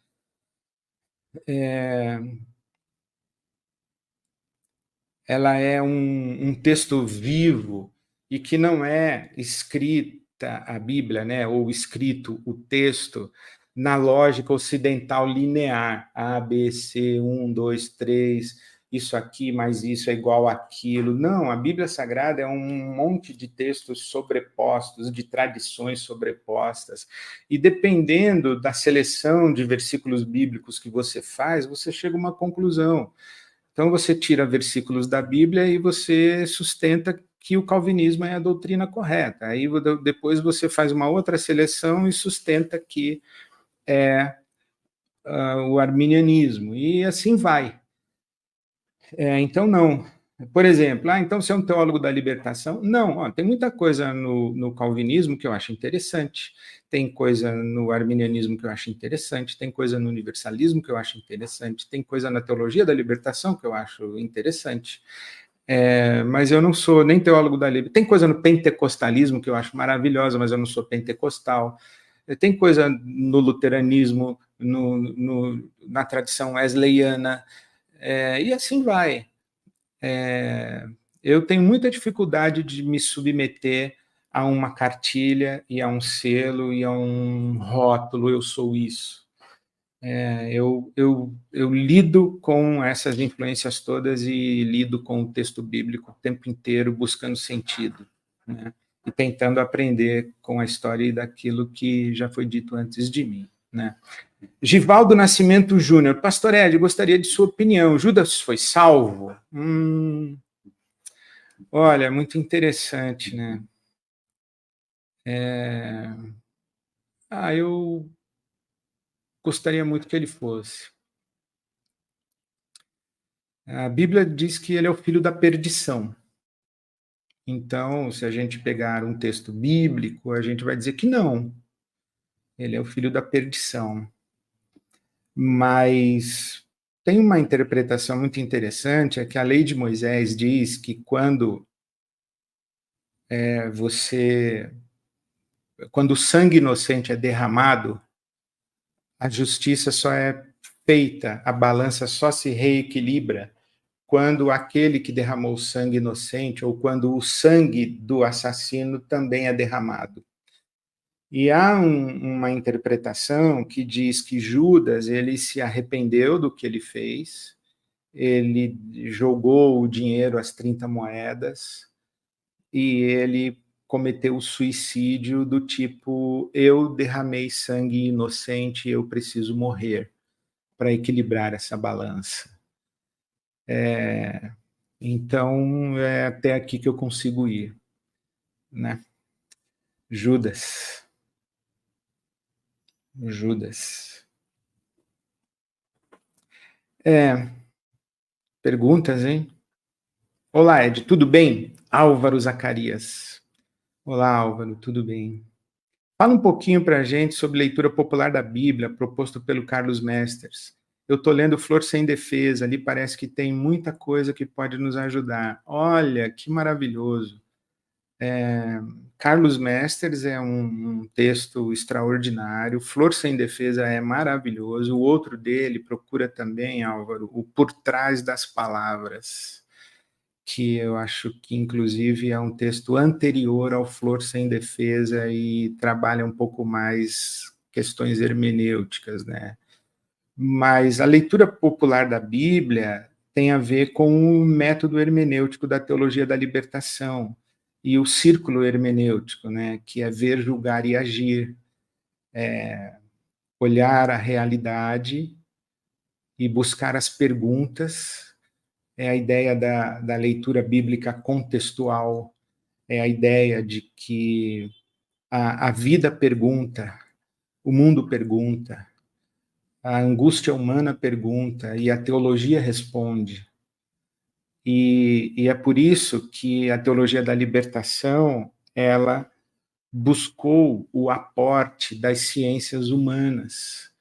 ela é um texto vivo e que não é escrita a Bíblia, né, ou escrito o texto na lógica ocidental linear, A, B, C, 1, 2, 3, isso aqui mais isso é igual àquilo. Não, a Bíblia Sagrada é um monte de textos sobrepostos, de tradições sobrepostas, e dependendo da seleção de versículos bíblicos que você faz, você chega a uma conclusão. Então, você tira versículos da Bíblia e você sustenta que o calvinismo é a doutrina correta. Aí, depois, você faz uma outra seleção e sustenta que é o arminianismo. E assim vai. Então, não. Por exemplo, então você é um teólogo da libertação? Não, tem muita coisa no calvinismo que eu acho interessante, tem coisa no arminianismo que eu acho interessante, tem coisa no universalismo que eu acho interessante, tem coisa na teologia da libertação que eu acho interessante. Mas eu não sou nem teólogo da libertação. Tem coisa no pentecostalismo que eu acho maravilhosa, mas eu não sou pentecostal. Tem coisa no luteranismo, na tradição wesleyana, e assim vai. Eu tenho muita dificuldade de me submeter a uma cartilha e a um selo e a um rótulo, eu sou isso. Eu lido com essas influências todas e lido com o texto bíblico o tempo inteiro, buscando sentido, né? E tentando aprender com a história e daquilo que já foi dito antes de mim, né? Givaldo Nascimento Júnior, Pastor Ed, gostaria de sua opinião. Judas foi salvo? Olha, muito interessante, né? Eu gostaria muito que ele fosse. A Bíblia diz que ele é o filho da perdição. Então, se a gente pegar um texto bíblico, a gente vai dizer que não. Ele é o filho da perdição. Mas tem uma interpretação muito interessante, é que a lei de Moisés diz que quando quando o sangue inocente é derramado, a justiça só é feita, a balança só se reequilibra quando aquele que derramou o sangue inocente ou quando o sangue do assassino também é derramado. E há uma interpretação que diz que Judas ele se arrependeu do que ele fez, ele jogou o dinheiro, as 30 moedas, e ele cometeu o suicídio do tipo, eu derramei sangue inocente, eu preciso morrer para equilibrar essa balança. Então, é até aqui que eu consigo ir, né? Judas. Judas. Perguntas, hein? Olá, Ed, tudo bem? Álvaro Zacarias. Olá, Álvaro, tudo bem? Fala um pouquinho para a gente sobre leitura popular da Bíblia, proposto pelo Carlos Mesters. Eu estou lendo Flor Sem Defesa, ali parece que tem muita coisa que pode nos ajudar. Olha, que maravilhoso. Carlos Mesters é um texto extraordinário, Flor Sem Defesa é maravilhoso, o outro dele procura também, Álvaro, o Por Trás das Palavras, que eu acho que, inclusive, é um texto anterior ao Flor Sem Defesa e trabalha um pouco mais questões hermenêuticas, né? Mas a leitura popular da Bíblia tem a ver com o método hermenêutico da teologia da libertação e o círculo hermenêutico, né? Que é ver, julgar e agir, olhar a realidade e buscar as perguntas. É a ideia da leitura bíblica contextual, é a ideia de que a vida pergunta, o mundo pergunta, a angústia humana pergunta e a teologia responde. E é por isso que a teologia da libertação, ela buscou o aporte das ciências humanas,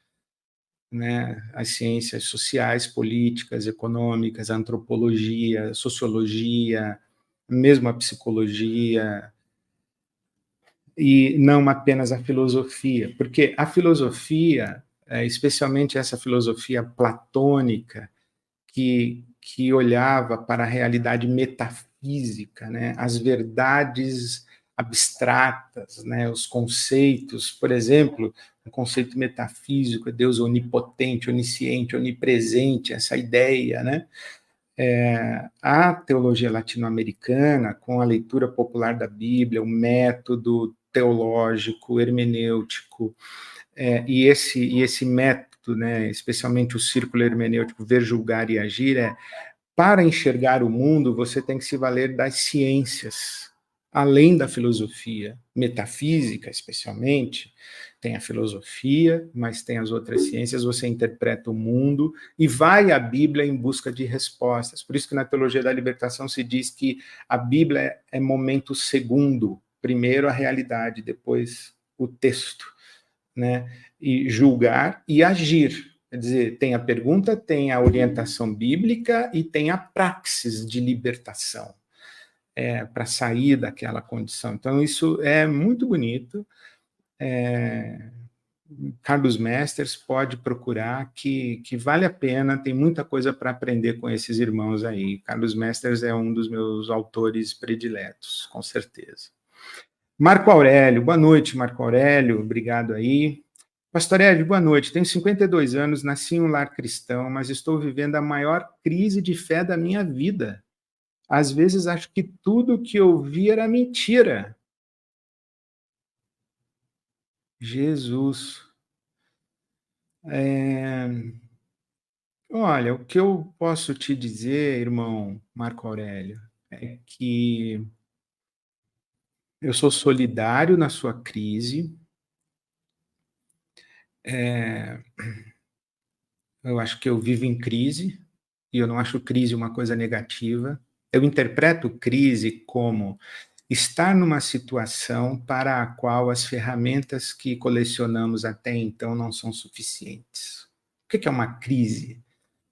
né? As ciências sociais, políticas, econômicas, a antropologia, a sociologia, mesmo a psicologia, e não apenas a filosofia, porque a filosofia, especialmente essa filosofia platônica, que olhava para a realidade metafísica, né, as verdades abstratas, né, os conceitos, por exemplo, o conceito metafísico, Deus onipotente, onisciente, onipresente, essa ideia, né? A teologia latino-americana, com a leitura popular da Bíblia, o método teológico, hermenêutico, e esse método, né, especialmente o círculo hermenêutico, ver, julgar e agir, para enxergar o mundo, você tem que se valer das ciências, além da filosofia, metafísica, especialmente. Tem a filosofia, mas tem as outras ciências, você interpreta o mundo e vai à Bíblia em busca de respostas. Por isso que na teologia da libertação se diz que a Bíblia é momento segundo, primeiro a realidade, depois o texto, né? E julgar e agir. Quer dizer, tem a pergunta, tem a orientação bíblica e tem a praxis de libertação, para sair daquela condição. Então, isso é muito bonito. Carlos Mesters pode procurar, que vale a pena, tem muita coisa para aprender com esses irmãos aí. Carlos Mesters é um dos meus autores prediletos, com certeza. Marco Aurélio, boa noite, Marco Aurélio, obrigado aí. Pastor Ed, boa noite. Tenho 52 anos, nasci em um lar cristão, mas estou vivendo a maior crise de fé da minha vida. Às vezes acho que tudo que eu vi era mentira. Jesus. Olha, o que eu posso te dizer, irmão Marco Aurélio, é que eu sou solidário na sua crise. Eu acho que eu vivo em crise, e eu não acho crise uma coisa negativa. Eu interpreto crise como estar numa situação para a qual as ferramentas que colecionamos até então não são suficientes. O que é uma crise?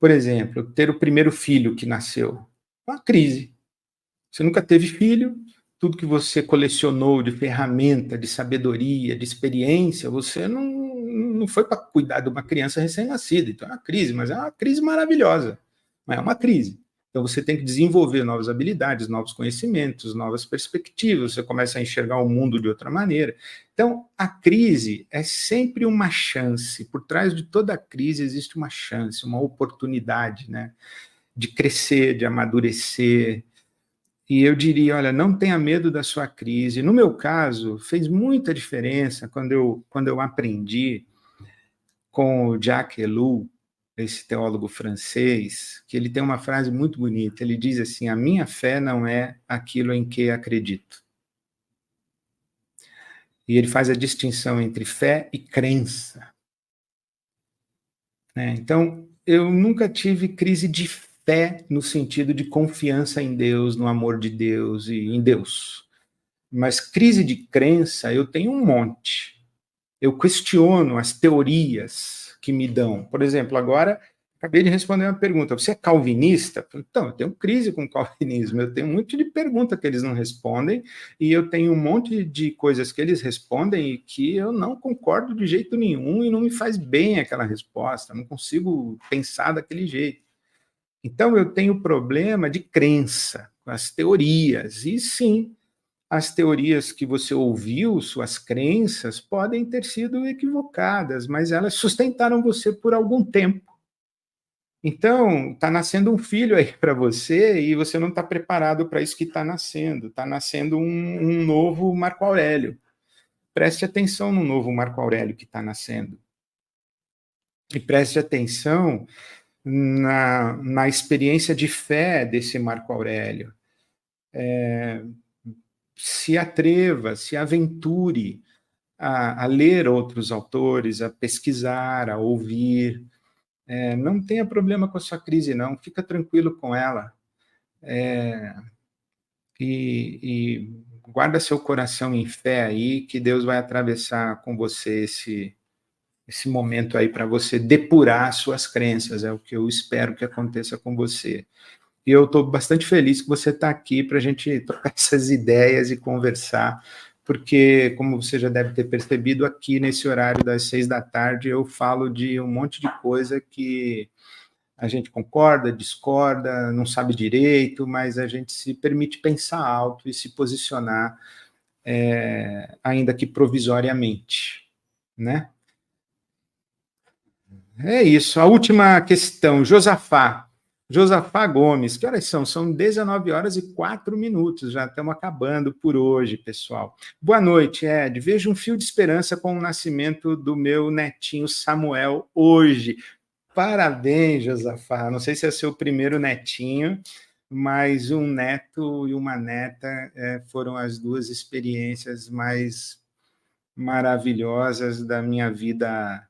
Por exemplo, ter o primeiro filho que nasceu. Uma crise. Você nunca teve filho, tudo que você colecionou de ferramenta, de sabedoria, de experiência, você não foi para cuidar de uma criança recém-nascida. Então é uma crise, mas é uma crise maravilhosa. Mas é uma crise. Então você tem que desenvolver novas habilidades, novos conhecimentos, novas perspectivas, você começa a enxergar o mundo de outra maneira. Então a crise é sempre uma chance, por trás de toda crise existe uma chance, uma oportunidade, né, de crescer, de amadurecer. E eu diria, olha, não tenha medo da sua crise. No meu caso, fez muita diferença quando eu aprendi com o Jacques Ellul, esse teólogo francês, que ele tem uma frase muito bonita. Ele diz assim: a minha fé não é aquilo em que acredito. E ele faz a distinção entre fé e crença, né? Então, eu nunca tive crise de fé no sentido de confiança em Deus, no amor de Deus e em Deus. Mas crise de crença eu tenho um monte. Eu questiono as teorias que me dão. Por exemplo, agora acabei de responder uma pergunta. Você é calvinista? Então, eu tenho crise com o calvinismo. Eu tenho um monte de pergunta que eles não respondem e eu tenho um monte de coisas que eles respondem e que eu não concordo de jeito nenhum e não me faz bem aquela resposta. Não consigo pensar daquele jeito. Então, eu tenho problema de crença com as teorias. E sim, as teorias que você ouviu, suas crenças, podem ter sido equivocadas, mas elas sustentaram você por algum tempo. Então, está nascendo um filho aí para você e você não está preparado para isso que está nascendo. Está nascendo um novo Marco Aurélio. Preste atenção no novo Marco Aurélio que está nascendo. E preste atenção na experiência de fé desse Marco Aurélio. Se atreva, se aventure a ler outros autores, a pesquisar, a ouvir. Não tenha problema com a sua crise, não. Fica tranquilo com ela. E guarda seu coração em fé aí, que Deus vai atravessar com você esse momento aí para você depurar suas crenças. É o que eu espero que aconteça com você. E eu estou bastante feliz que você está aqui para a gente trocar essas ideias e conversar, porque, como você já deve ter percebido, aqui nesse horário das 6 da tarde eu falo de um monte de coisa que a gente concorda, discorda, não sabe direito, mas a gente se permite pensar alto e se posicionar, ainda que provisoriamente, né? É isso. A última questão, Josafá. Josafá Gomes, que horas são? São 19 horas e 4 minutos, já estamos acabando por hoje, pessoal. Boa noite, Ed. Vejo um fio de esperança com o nascimento do meu netinho Samuel hoje. Parabéns, Josafá. Não sei se é seu primeiro netinho, mas um neto e uma neta foram as duas experiências mais maravilhosas da minha vida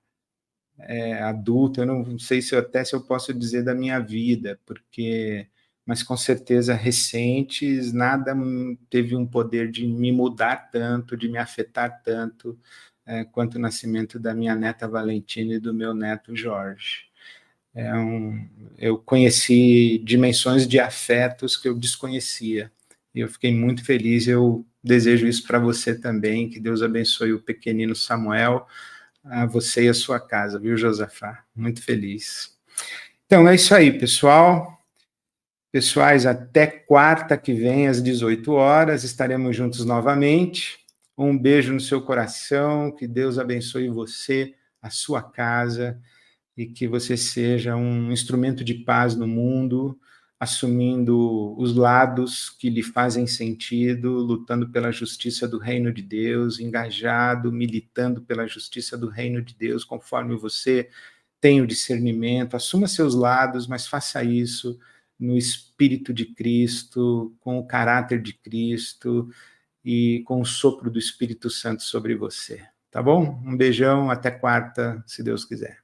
adulta. Eu não sei se eu posso dizer da minha vida, porque, mas com certeza recentes, nada teve um poder de me mudar tanto, de me afetar tanto, quanto o nascimento da minha neta Valentina e do meu neto Jorge. Eu conheci dimensões de afetos que eu desconhecia. E eu fiquei muito feliz. Eu desejo isso para você também. Que Deus abençoe o pequenino Samuel, a você e a sua casa, viu, Josafá? Muito feliz. Então, é isso aí, pessoal. Pessoais, até quarta que vem, às 18 horas, estaremos juntos novamente. Um beijo no seu coração. Que Deus abençoe você, a sua casa, e que você seja um instrumento de paz no mundo, assumindo os lados que lhe fazem sentido, lutando pela justiça do reino de Deus, engajado, militando pela justiça do reino de Deus, conforme você tem o discernimento. Assuma seus lados, mas faça isso no Espírito de Cristo, com o caráter de Cristo e com o sopro do Espírito Santo sobre você. Tá bom? Um beijão, até quarta, se Deus quiser.